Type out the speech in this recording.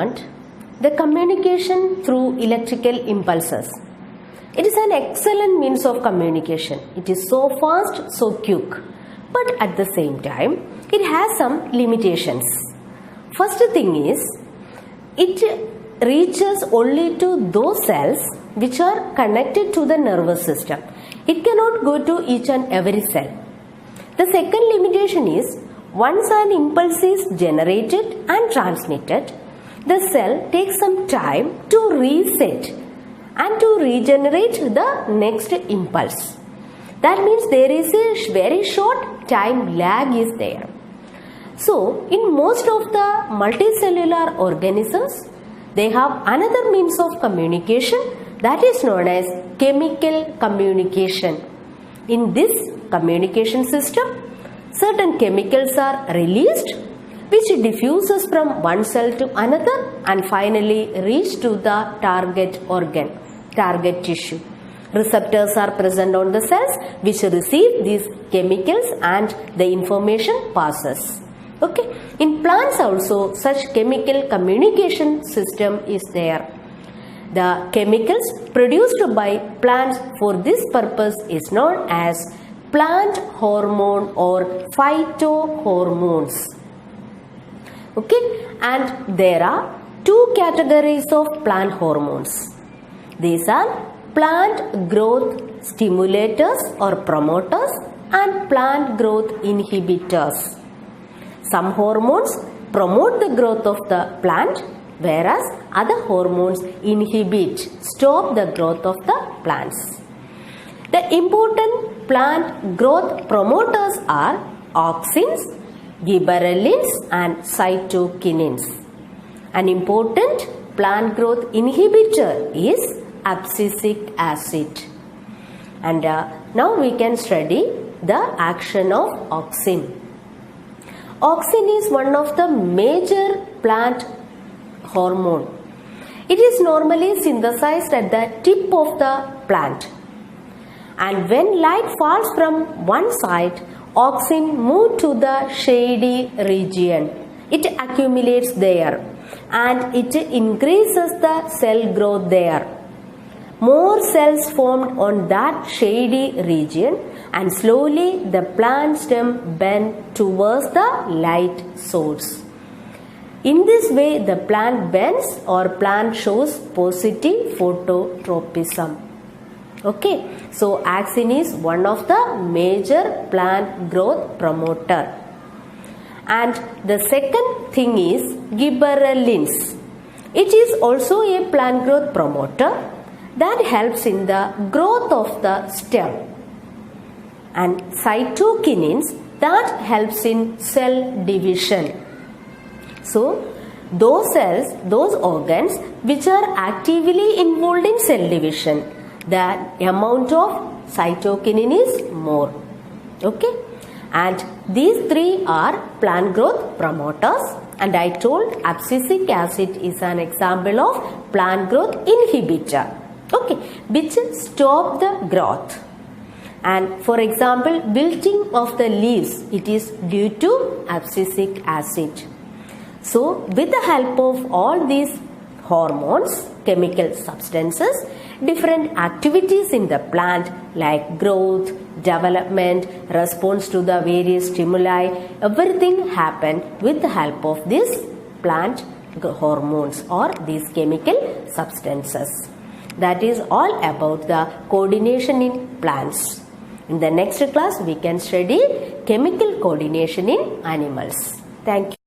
plant, the communication through electrical impulses. It is an excellent means of communication. It is so fast, so quick. But at the same time, it has some limitations. First thing is, it reaches only to those cells which are connected to the nervous system. It cannot go to each and every cell. The second limitation is, once an impulse is generated and transmitted, the cell takes some time to reset and to regenerate the next impulse. That means there is a very short time lag is there. So, in most of the multicellular organisms, they have another means of communication that is known as chemical communication. In this communication system, certain chemicals are released which diffuses from one cell to another and finally reach to the target organ, target tissue. Receptors are present on the cells which receive these chemicals and the information passes. Okay. In plants also such chemical communication system is there. The chemicals produced by plants for this purpose is known as plant hormone or phytohormones. Okay, and there are two categories of plant hormones. These are plant growth stimulators or promoters and plant growth inhibitors. Some hormones promote the growth of the plant, whereas other hormones stop the growth of the plants. The important plant growth promoters are auxins, gibberellins and cytokinins. An important plant growth inhibitor is abscisic acid. And now we can study the action of auxin. Auxin is one of the major plant hormone. It is normally synthesized at the tip of the plant. And when light falls from one side, auxin moves to the shady region. It accumulates there and it increases the cell growth there. More cells formed on that shady region and slowly the plant stem bends towards the light source. In this way, the plant bends or plant shows positive phototropism. Okay, so auxin is one of the major plant growth promoter. And the second thing is gibberellins. It is also a plant growth promoter that helps in the growth of the stem. And cytokinins that helps in cell division. So, those cells, those organs which are actively involved in cell division, the amount of cytokinin is more. Okay, and these three are plant growth promoters, and I told abscisic acid is an example of plant growth inhibitor. Okay, which stop the growth. And for example, wilting of the leaves, it is due to abscisic acid. So, with the help of all these hormones, chemical substances, different activities in the plant like growth, development, response to the various stimuli, everything happen with the help of these plant hormones or these chemical substances. That is all about the coordination in plants. In the next class, we can study chemical coordination in animals. Thank you.